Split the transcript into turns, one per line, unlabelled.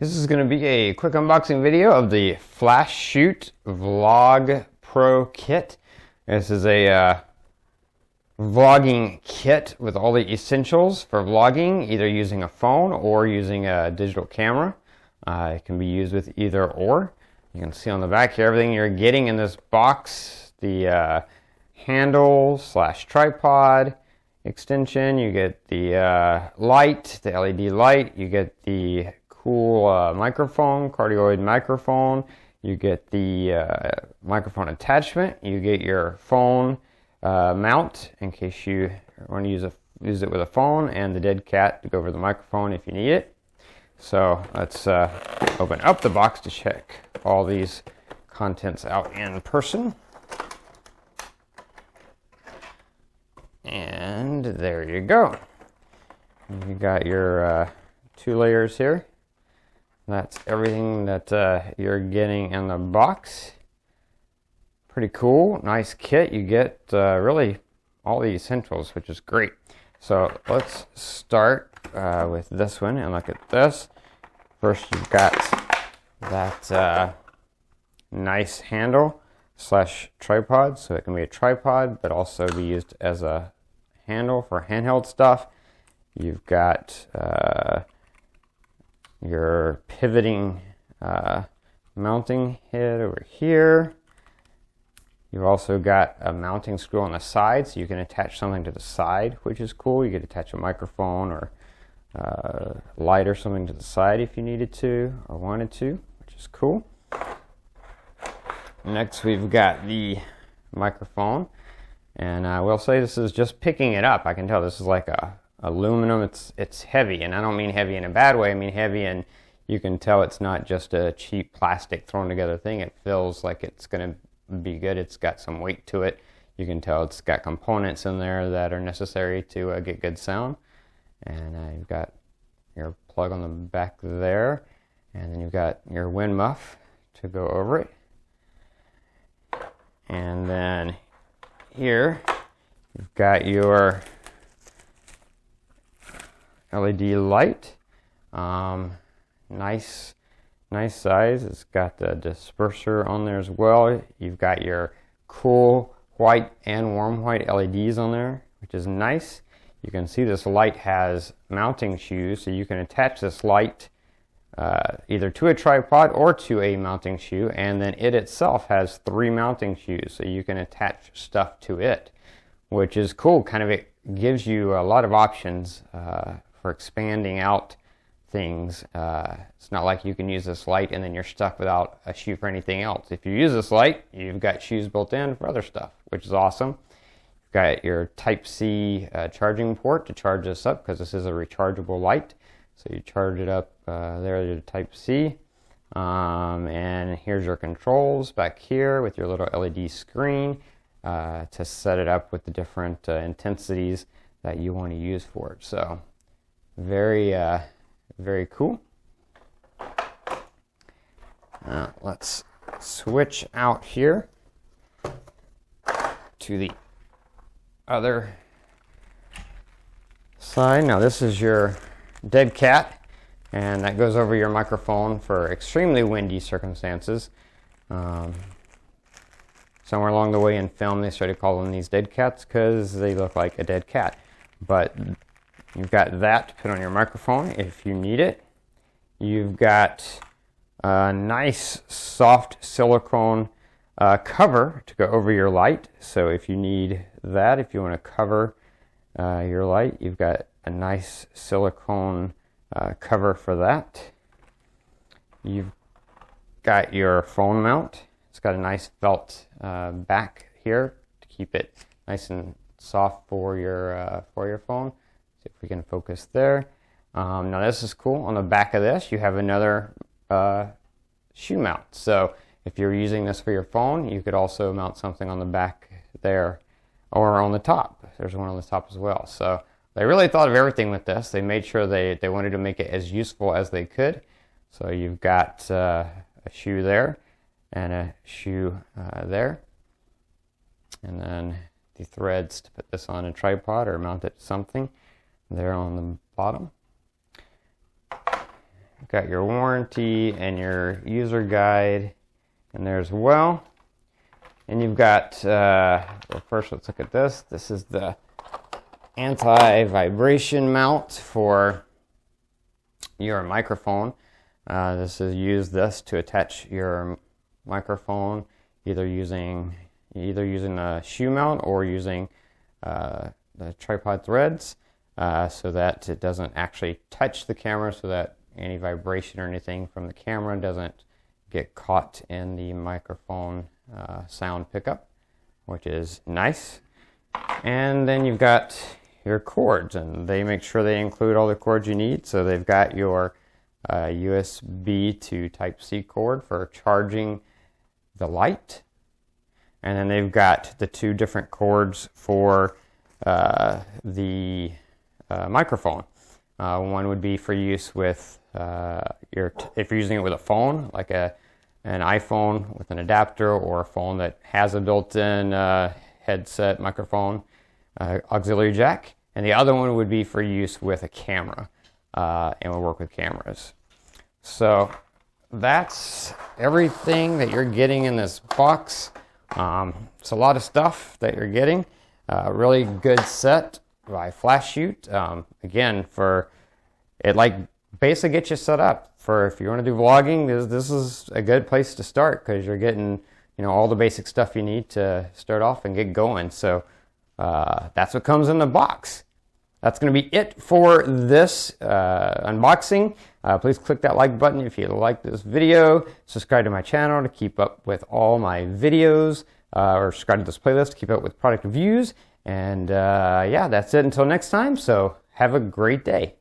This is going to be a quick unboxing video of the Flashoot Vlog Pro Kit. This is a vlogging kit with all the essentials for vlogging, either using a phone or using a digital camera. It can be used with either or. You can see on the back here everything you're getting in this box. The handle / tripod extension, you get the light, the LED light, you get the cool microphone, Cardioid microphone, you get the microphone attachment, you get your phone mount in case you want to use it with a phone, and the deadcat to go over the microphone if you need it. So let's open up the box to check all these contents out in person. And there you go. You got your 2 layers here. That's everything that you're getting in the box. Pretty cool, nice kit. You get really all the essentials, which is great. So let's start with this one and look at this. First, you've got that nice handle / tripod, so it can be a tripod but also be used as a handle for handheld stuff. You've got your pivoting mounting head over here. You've also got a mounting screw on the side, so you can attach something to the side, which is cool. You could attach a microphone or light or something to the side if you needed to or wanted to, which is cool. Next, we've got the microphone, and I will say this is just picking it up. I can tell this is like aluminum. It's heavy, and I don't mean heavy in a bad way. I mean heavy, and you can tell it's not just a cheap plastic thrown together thing. It feels like it's going to be good. It's got some weight to it. You can tell it's got components in there that are necessary to get good sound. And you've got your plug on the back there, and then you've got your wind muff to go over it. And then here you've got your LED light. Nice size. It's got the disperser on there as well. You've got your cool white and warm white LEDs on there, which is nice. You can see this light has mounting shoes, so you can attach this light either to a tripod or to a mounting shoe, and then it itself has 3 mounting shoes, so you can attach stuff to it, which is cool. Kind of it gives you a lot of options for expanding out things. It's not like you can use this light and then you're stuck without a shoe for anything else. If you use this light, you've got shoes built in for other stuff, which is awesome. You've got your Type-C charging port to charge this up, because this is a rechargeable light. So you charge it up there to Type-C. And here's your controls back here with your little LED screen to set it up with the different intensities that you want to use for it. So very cool. Let's switch out here to the other side. Now this is your deadcat, and that goes over your microphone for extremely windy circumstances. Somewhere along the way in film they started calling these deadcats because they look like a dead cat. But you've got that to put on your microphone if you need it. You've got a nice soft silicone cover to go over your light. So if you need that, if you want to cover your light, you've got a nice silicone cover for that. You've got your phone mount. It's got a nice felt back here to keep it nice and soft for your phone. See if we can focus there. Now this is cool. On the back of this, you have another shoe mount. So if you're using this for your phone, you could also mount something on the back there or on the top. There's one on the top as well. So they really thought of everything with this. They made sure they wanted to make it as useful as they could. So you've got a shoe there and a shoe there. And then the threads to put this on a tripod or mount it to something there on the bottom. got your warranty and your user guide in there as well. And you've got, well, first let's look at this. This is the anti-vibration mount for your microphone. This is use this to attach your microphone, either using a shoe mount or using the tripod threads, so that it doesn't actually touch the camera, so that any vibration or anything from the camera doesn't get caught in the microphone sound pickup, which is nice. And then you've got your cords, and they make sure they include all the cords you need. So they've got your USB to Type-C cord for charging the light, and then they've got the two different cords for the microphone. One would be for use with if you're using it with a phone, like an iPhone with an adapter, or a phone that has a built-in headset microphone auxiliary jack. And the other one would be for use with a camera, and will work with cameras. So that's everything that you're getting in this box. It's a lot of stuff that you're getting. Really good set by Flashoot. Again, for it, like, basically get you set up for if you want to do vlogging. This is a good place to start, because you're getting, you know, all the basic stuff you need to start off and get going. So that's what comes in the box. That's going to be it for this unboxing. Please click that like button if you like this video. Subscribe to my channel to keep up with all my videos, or subscribe to this playlist to keep up with product reviews. And yeah, that's it until next time. So have a great day.